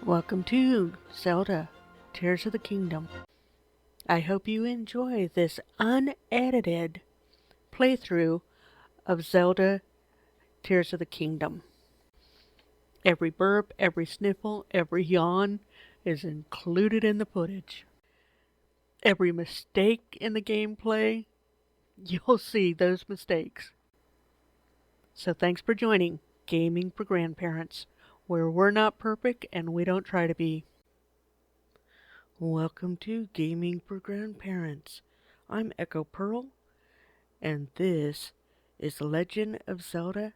Welcome to Zelda, Tears of the Kingdom. I hope you enjoy this unedited playthrough of Zelda, Tears of the Kingdom. Every burp, every sniffle, every yawn is included in the footage. Every mistake in the gameplay, you'll see those mistakes. So thanks for joining Gaming for Grandparents, where we're not perfect and we don't try to be. Welcome to Gaming for Grandparents. I'm Echo Pearl, and this is The Legend of Zelda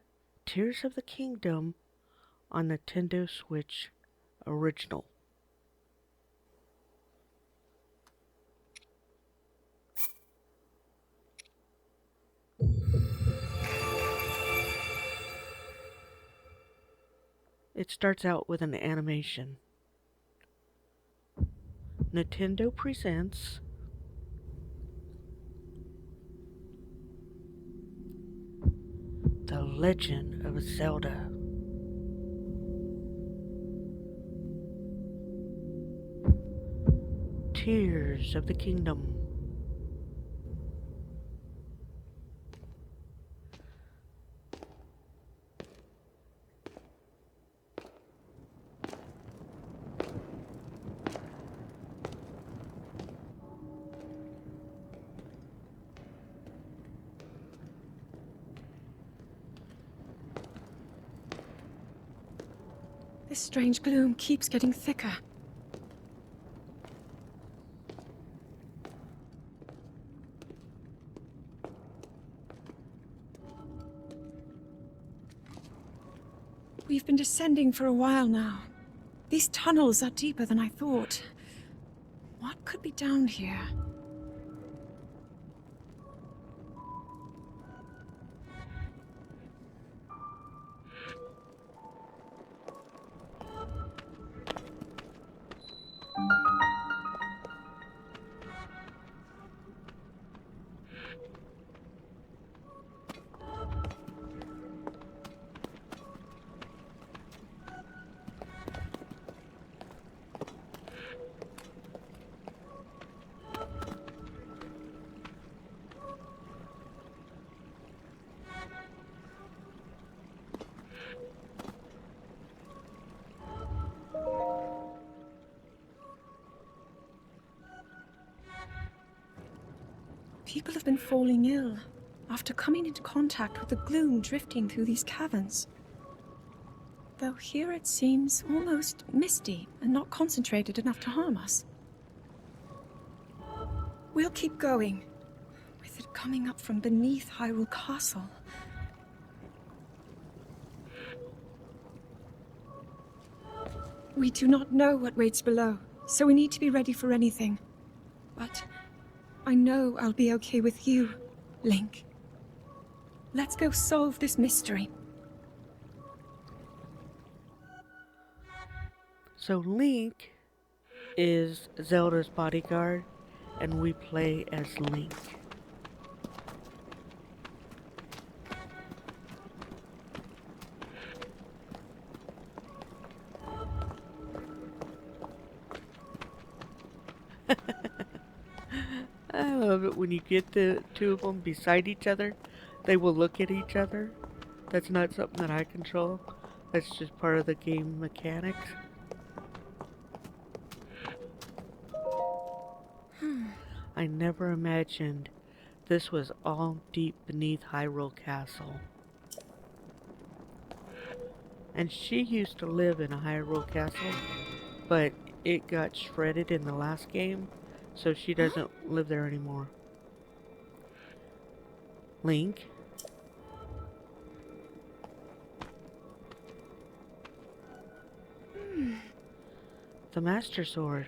Tears of the Kingdom on Nintendo Switch Original. It starts out with an animation. Nintendo presents The Legend of Zelda. Tears of the Kingdom. This strange gloom keeps getting thicker. We've been descending for a while now. These tunnels are deeper than I thought. What could be down here? People have been falling ill after coming into contact with the gloom drifting through these caverns. Though here it seems almost misty and not concentrated enough to harm us. We'll keep going, with it coming up from beneath Hyrule Castle. We do not know what waits below, so we need to be ready for anything. But I know I'll be okay with you, Link. Let's go solve this mystery. So Link is Zelda's bodyguard, and we play as Link. I love it when you get the two of them beside each other. They will look at each other. That's not something that I control. That's just part of the game mechanics. I never imagined this was all deep beneath Hyrule Castle. And she used to live in a Hyrule Castle, but it got shredded in the last game, so she doesn't live there anymore. Link. The Master Sword.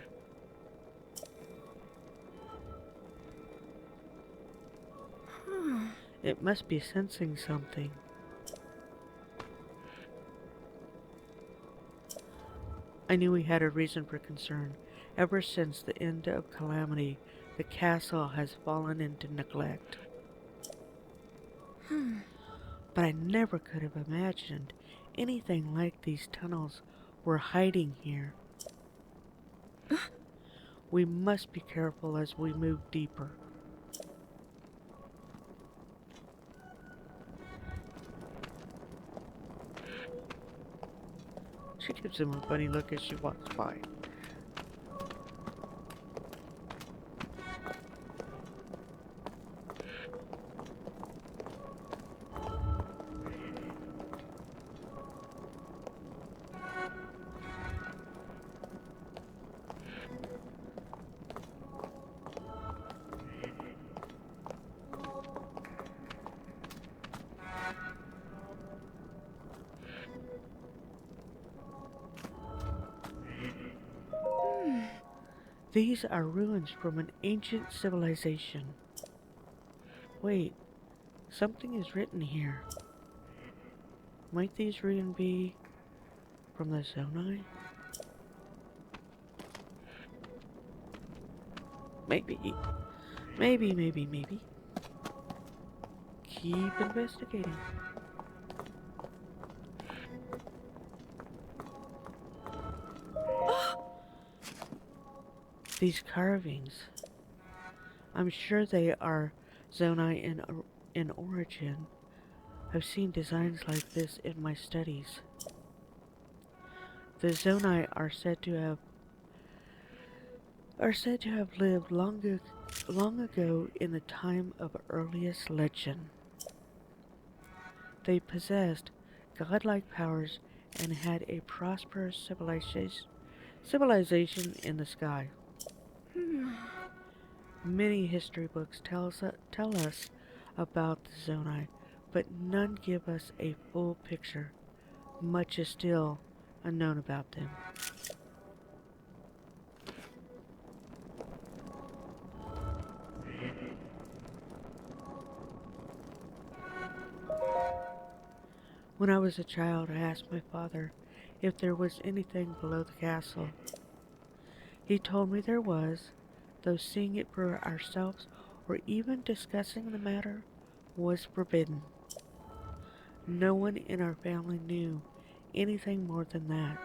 It must be sensing something. I knew we had a reason for concern. Ever since the end of Calamity, the castle has fallen into neglect. But I never could have imagined anything like these tunnels were hiding here. We must be careful as we move deeper. She gives him a funny look as she walks by. These are ruins from an ancient civilization. Wait, something is written here. Might these ruins be from the Zonai? Maybe. Maybe. Keep investigating. These carvings. I'm sure they are Zonai in origin. I've seen designs like this in my studies. The Zonai are said to have lived long ago in the time of earliest legend. They possessed godlike powers and had a prosperous civilization in the sky. Many history books tell us about the Zonai, but none give us a full picture. Much is still unknown about them. When I was a child, I asked my father if there was anything below the castle. He told me there was, though seeing it for ourselves or even discussing the matter was forbidden. No one in our family knew anything more than that.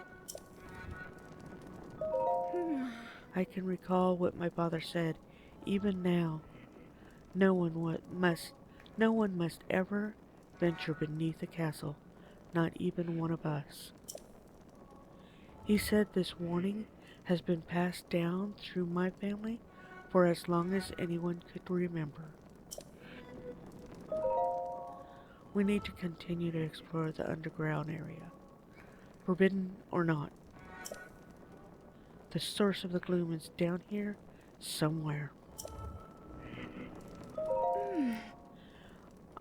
I can recall what my father said. Even now, no one must ever venture beneath the castle, not even one of us. He said this warning has been passed down through my family for as long as anyone could remember. We need to continue to explore the underground area, forbidden or not. The source of the gloom is down here somewhere.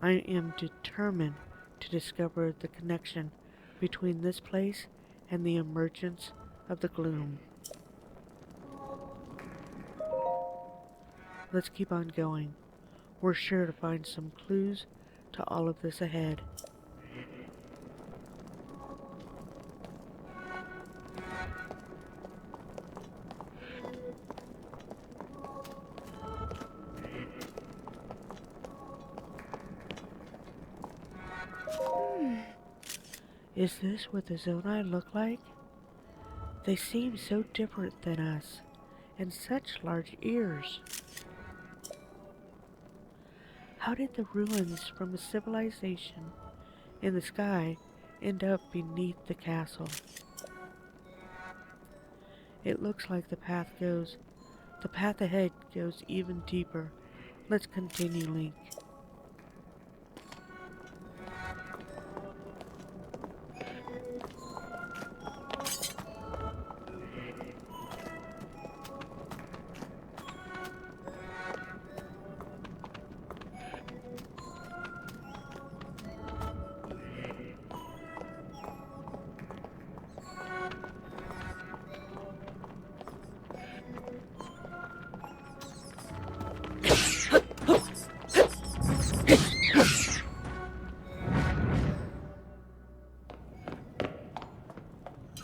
I am determined to discover the connection between this place and the emergence of the gloom. Let's keep on going. We're sure to find some clues to all of this ahead. Is this what the Zonai look like? They seem so different than us, and such large ears. How did the ruins from a civilization in the sky end up beneath the castle? It looks like the path ahead goes even deeper. Let's continue, Link.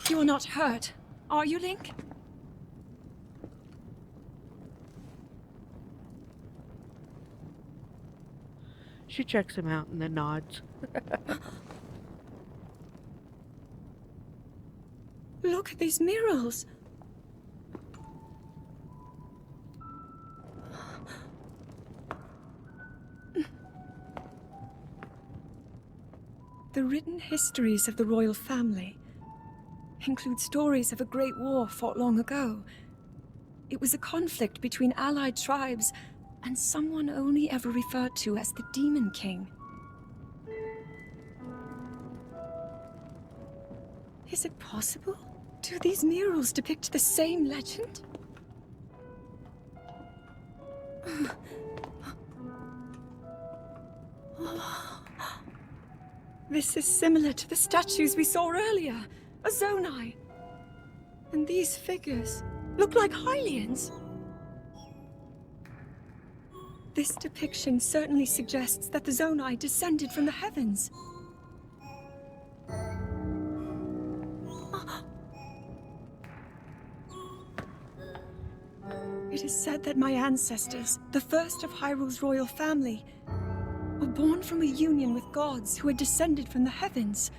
You are not hurt, are you, Link? She checks him out and then nods. Look at these murals. written histories of the royal family include stories of a great war fought long ago. It was a conflict between allied tribes and someone only ever referred to as the Demon King. Is it possible? Do these murals depict the same legend? This is similar to the statues we saw earlier, a Zonai. And these figures look like Hylians. This depiction certainly suggests that the Zonai descended from the heavens. It is said that my ancestors, the first of Hyrule's royal family, were born from a union with gods who had descended from the heavens.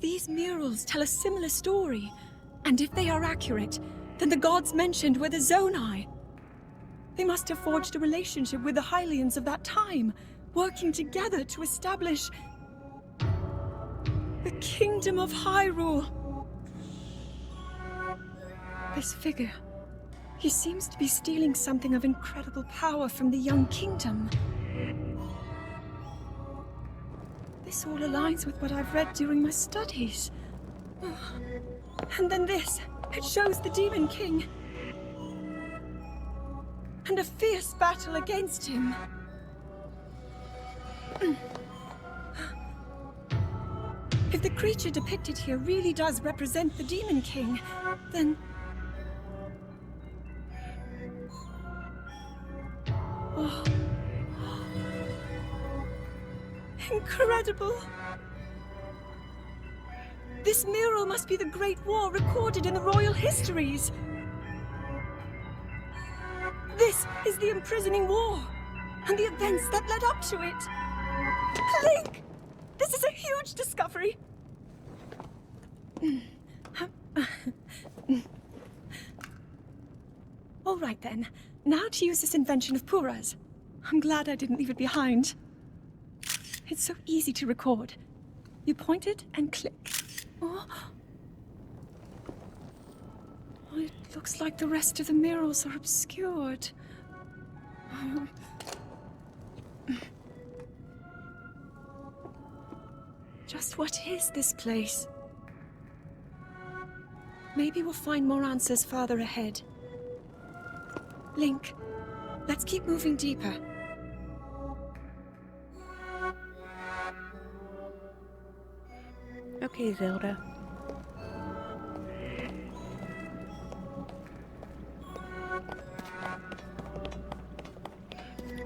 These murals tell a similar story, and if they are accurate, then the gods mentioned were the Zonai. They must have forged a relationship with the Hylians of that time, working together to establish the Kingdom of Hyrule. This figure, he seems to be stealing something of incredible power from the young kingdom. This all aligns with what I've read during my studies. And then this, it shows the Demon King. And a fierce battle against him. If the creature depicted here really does represent the Demon King, then... Oh. Incredible! This mural must be the Great War recorded in the royal histories. This is the imprisoning war, and the events that led up to it. Link! This is a huge discovery! All right then, now to use this invention of Pura's. I'm glad I didn't leave it behind. It's so easy to record. You point it and click. Oh. It looks like the rest of the murals are obscured. Just what is this place? Maybe we'll find more answers farther ahead. Link, let's keep moving deeper. Okay, Zelda.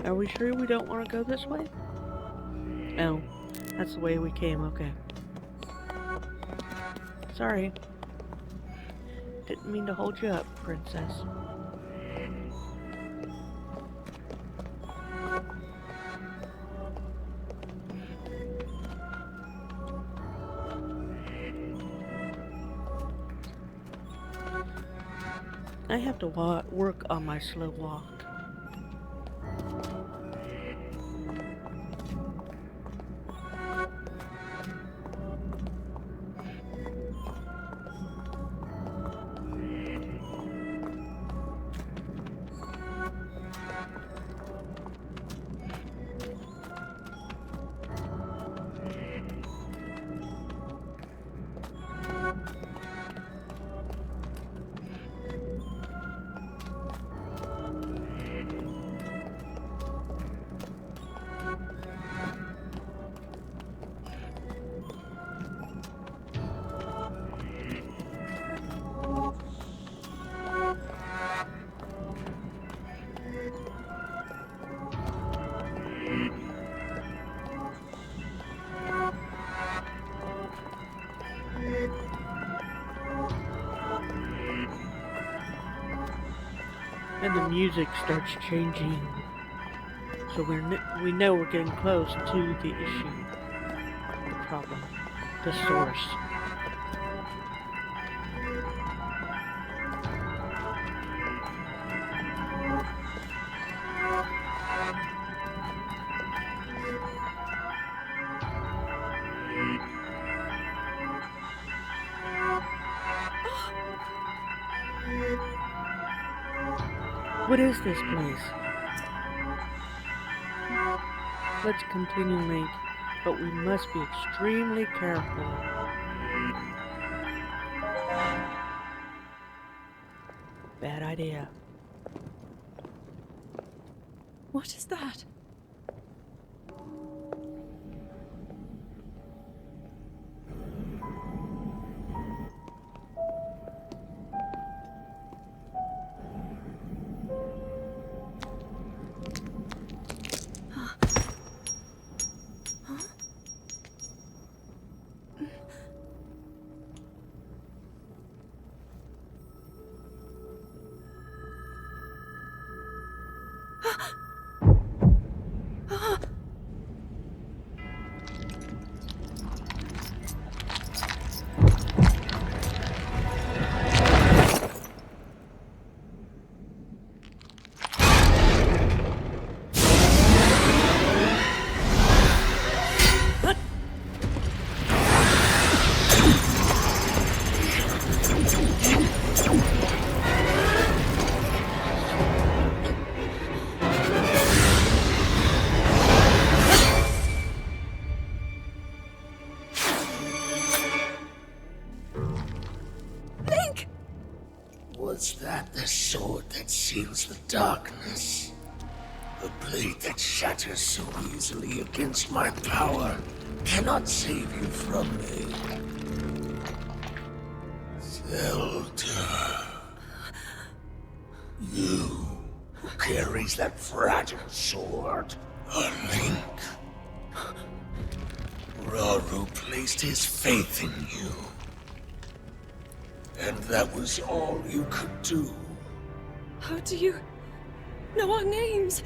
Are we sure we don't want to go this way? Oh, that's the way we came, okay. Sorry. Didn't mean to hold you up, princess. I have to work on my slow walk. And the music starts changing. So we know we're getting close to the issue, the problem, the source. What is this place? Let's continue, Link, but we must be extremely careful. Bad idea. What is that? Was that the sword that seals the darkness? A blade that shatters so easily against my power cannot save you from me. Zelda. You who carries that fragile sword. A Link. Raru placed his faith in you. And that was all you could do. How do you know our names?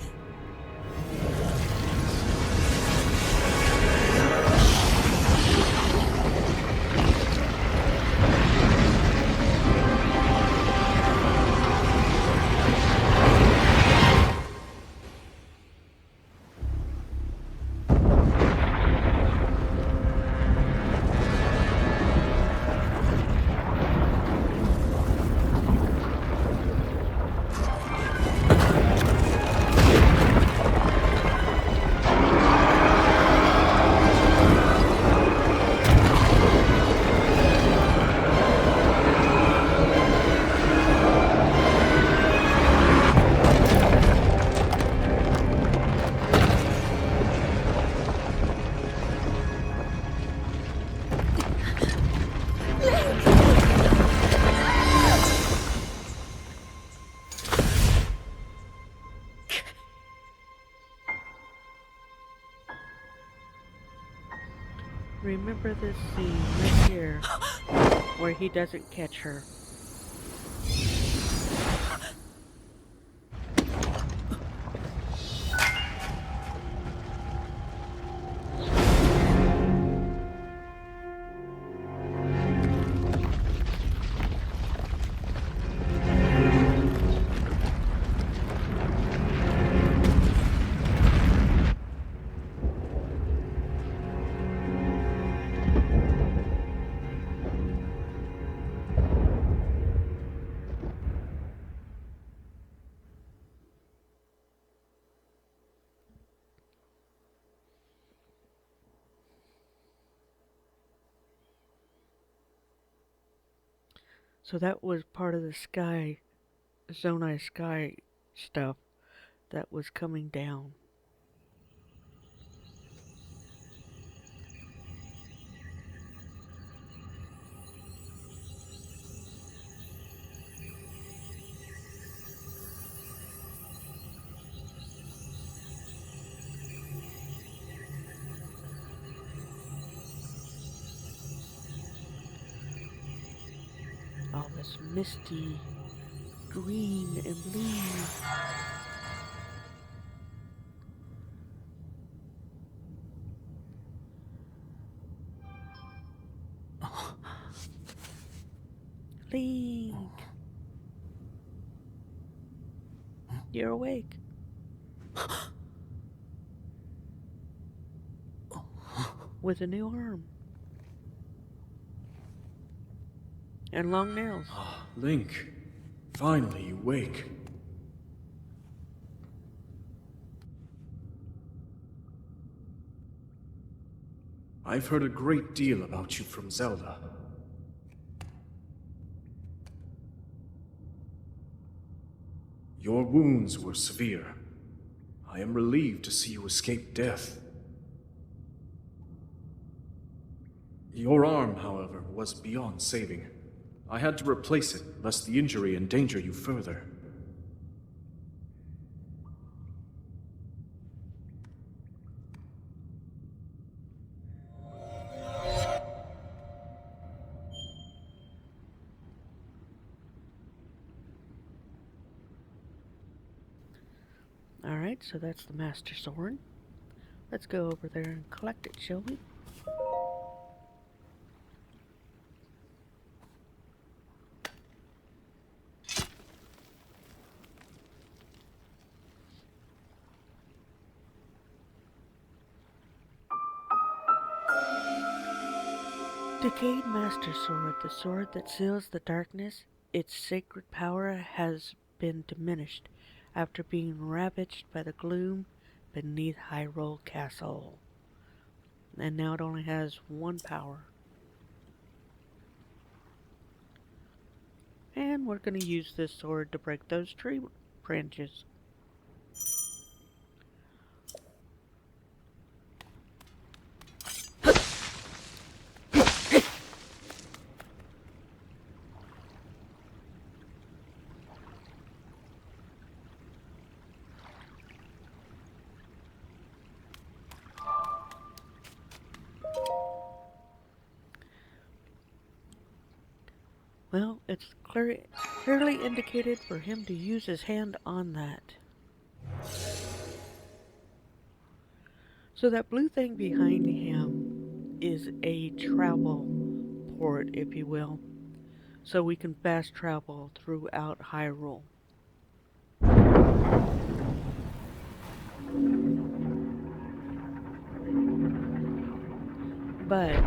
Remember this scene right here where he doesn't catch her. So that was part of the sky, Zonai sky stuff that was coming down. All this misty green and blue. Link, you're awake. With a new arm. And long nails. Link, finally you wake. I've heard a great deal about you from Zelda. Your wounds were severe. I am relieved to see you escape death. Your arm, however, was beyond saving. I had to replace it, lest the injury endanger you further. Alright, so that's the Master Sword. Let's go over there and collect it, shall we? Decayed Master Sword, the sword that seals the darkness. Its sacred power has been diminished after being ravaged by the gloom beneath Hyrule Castle. And now it only has one power. And we're going to use this sword to break those tree branches. Well, it's clearly indicated for him to use his hand on that. So that blue thing behind him is a travel port, if you will. So we can fast travel throughout Hyrule. But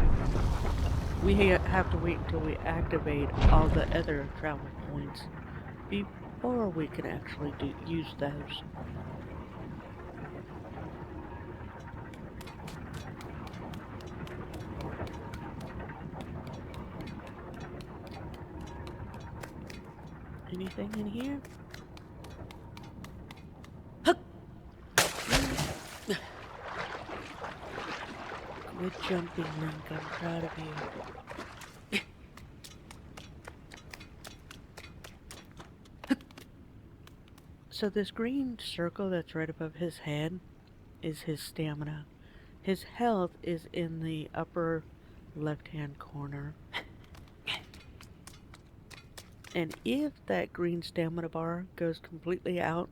we have to wait until we activate all the other travel points before we can actually use those. Anything in here? Good jumping, Link. I'm proud of you. So this green circle that's right above his head is his stamina. His health is in the upper left-hand corner. And if that green stamina bar goes completely out,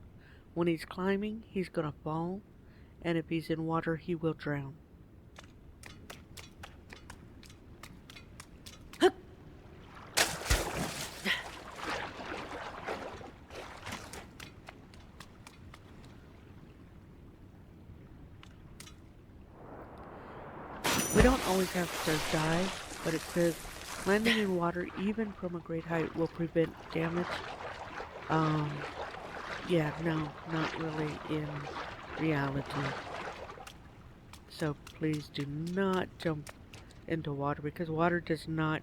when he's climbing, he's gonna fall. And if he's in water, he will drown. We don't always have to dive, but it says landing in water, even from a great height, will prevent damage. Yeah, no, not really in reality. So please do not jump into water, because water does not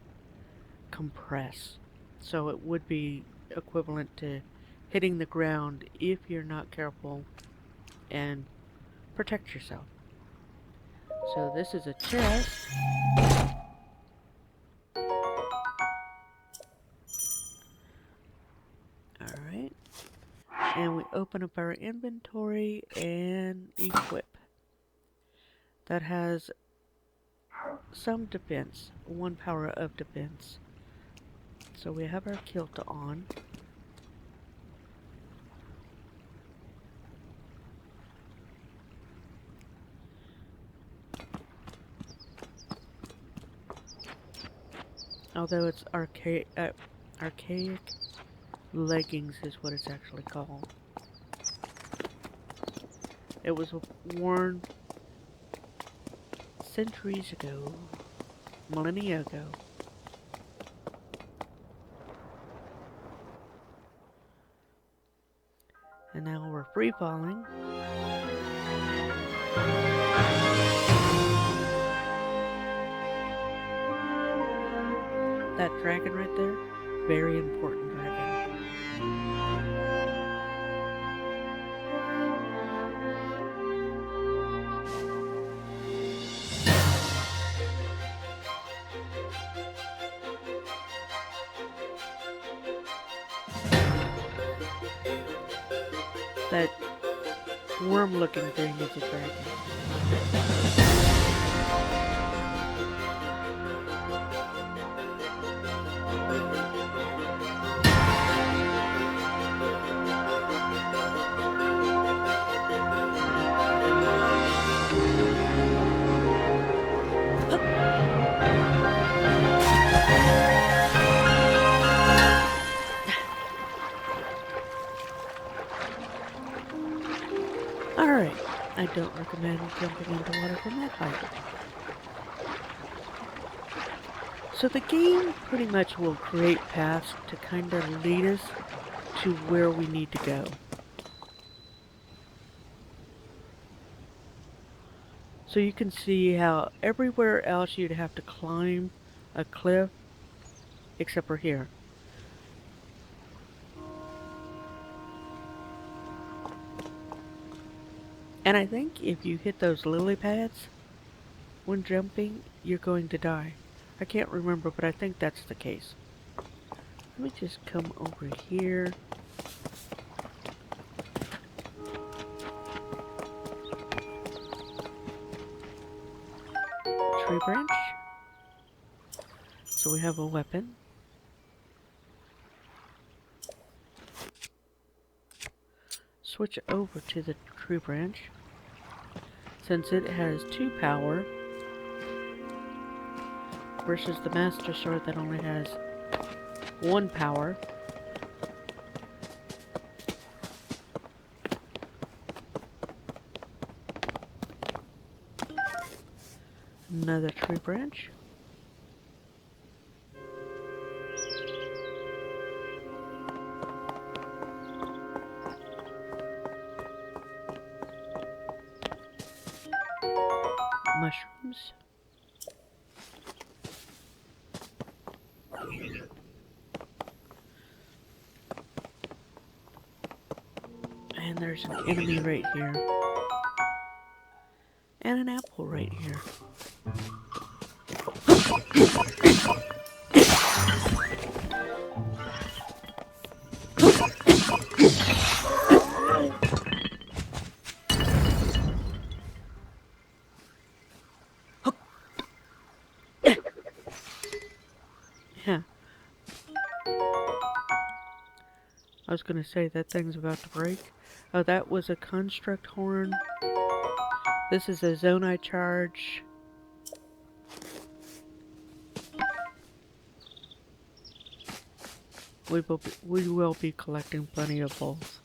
compress. So it would be equivalent to hitting the ground if you're not careful and protect yourself. So this is a chest. Alright. And we open up our inventory and equip. That has some defense, one power of defense. So we have our kilt on. Although it's archaic leggings is what it's actually called. It was worn centuries ago, millennia ago. And now we're free falling. That dragon right there, very important dragon. That worm-looking thing is a dragon. Alright, I don't recommend jumping into water from that height. So the game pretty much will create paths to kind of lead us to where we need to go. So you can see how everywhere else you'd have to climb a cliff, except for here. And I think if you hit those lily pads when jumping, you're going to die. I can't remember, but I think that's the case. Let me just come over here. Tree branch. So we have a weapon. Switch over to the tree branch. Since it has 2 power versus the master sword that only has 1 power. Another tree branch. Mushrooms. And there's an enemy right here. And an apple right here. Yeah. I was gonna say that thing's about to break. Oh, that was a construct horn. This is a zonite charge. We will be collecting plenty of both,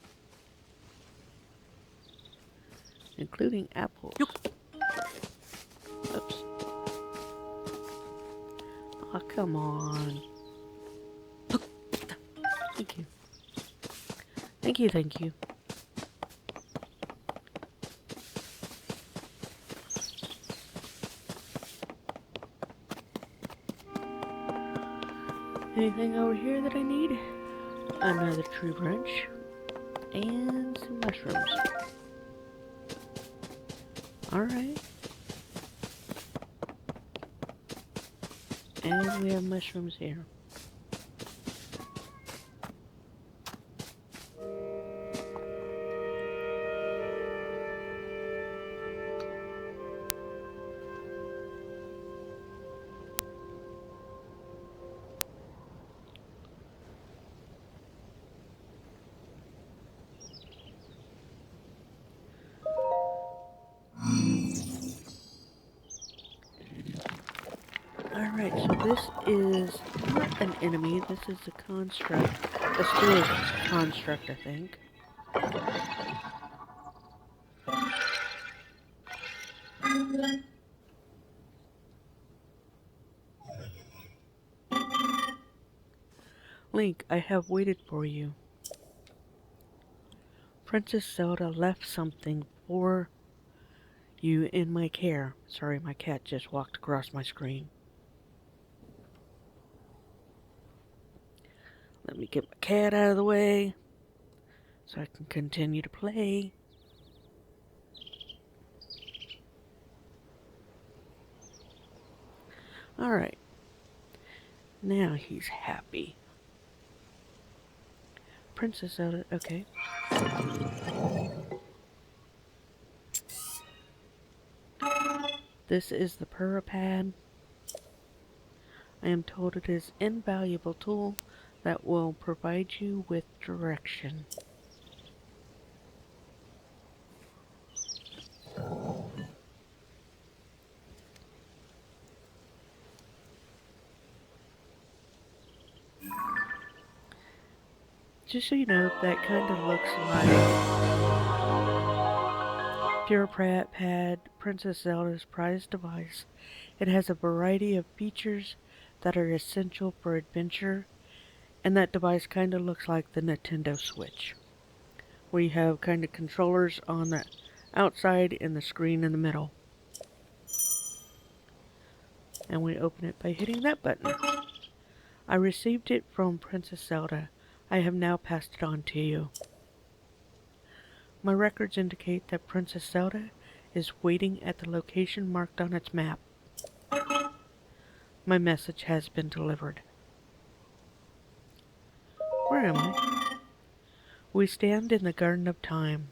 including apples. Oops. Oh, come on. Thank you. Thank you, thank you. Anything over here that I need? Another tree branch. And some mushrooms. Alright. And we have mushrooms here. Alright, so this is not an enemy, this is a construct. A steel construct, I think. Link, I have waited for you. Princess Zelda left something for you in my care. Sorry, my cat just walked across my screen. Let me get my cat out of the way so I can continue to play. Alright. Now he's happy. Princess Zelda, okay. This is the Purapad. I am told it is an invaluable tool that will provide you with direction. Just so you know, that kind of looks like Purapad, Princess Zelda's prized device. It has a variety of features that are essential for adventure, and that device kind of looks like the Nintendo Switch. We have kind of controllers on the outside and the screen in the middle. And we open it by hitting that button. I received it from Princess Zelda. I have now passed it on to you. My records indicate that Princess Zelda is waiting at the location marked on its map. My message has been delivered. Where am I? We stand in the Garden of Time.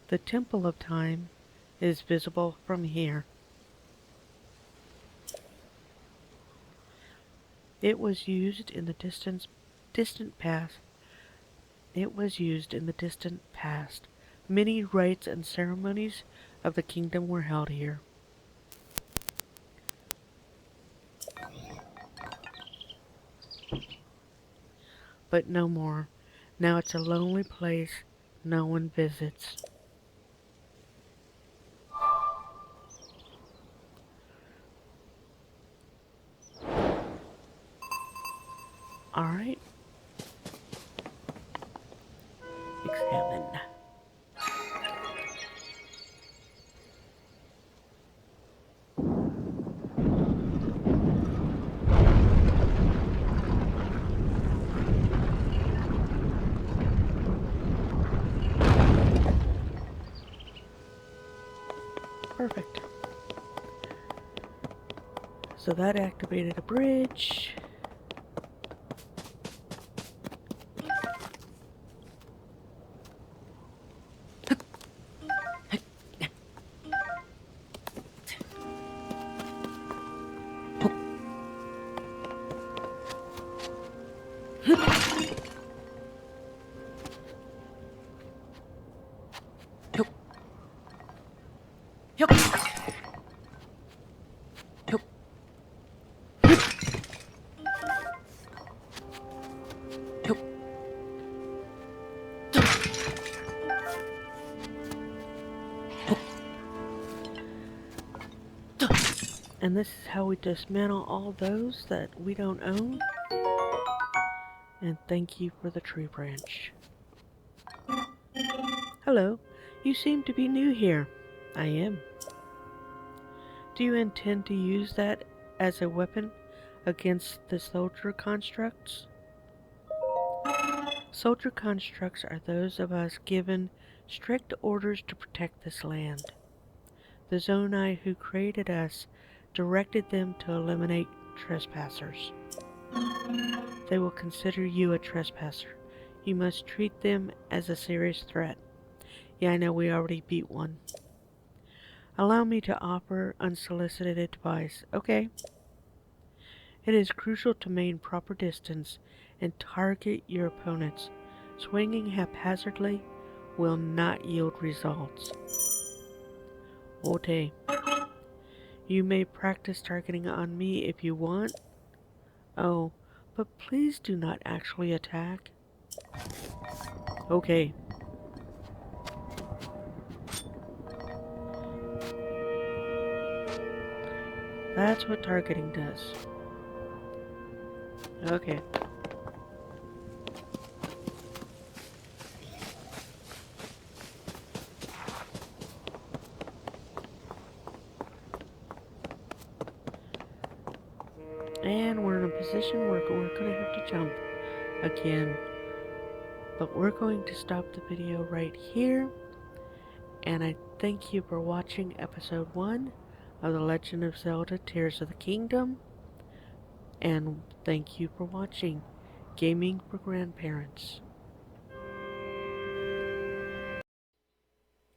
The Temple of Time is visible from here. It was used in the distant past. Many rites and ceremonies of the kingdom were held here. But no more. Now it's a lonely place no one visits. Alright. Examine. Perfect. So that activated a bridge. And this is how we dismantle all those that we don't own. And thank you for the tree branch. Hello, you seem to be new here. I am. Do you intend to use that as a weapon against the soldier constructs? Soldier constructs are those of us given strict orders to protect this land. The Zonai who created us directed them to eliminate trespassers. They will consider you a trespasser. You must treat them as a serious threat. Yeah, I know, we already beat one. Allow me to offer unsolicited advice. Okay. It is crucial to maintain proper distance and target your opponents. Swinging haphazardly will not yield results. Okay. You may practice targeting on me if you want. Oh, but please do not actually attack. Okay. That's what targeting does. Okay. And we're in a position where we're going to have to jump again. But we're going to stop the video right here. And I thank you for watching episode 1 of The Legend of Zelda Tears of the Kingdom. And thank you for watching Gaming for Grandparents.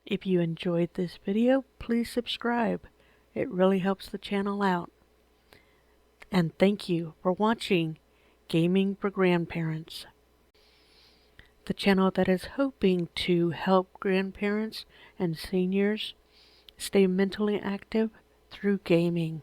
If you enjoyed this video, please subscribe. It really helps the channel out. And thank you for watching Gaming for Grandparents, the channel that is hoping to help grandparents and seniors stay mentally active through gaming.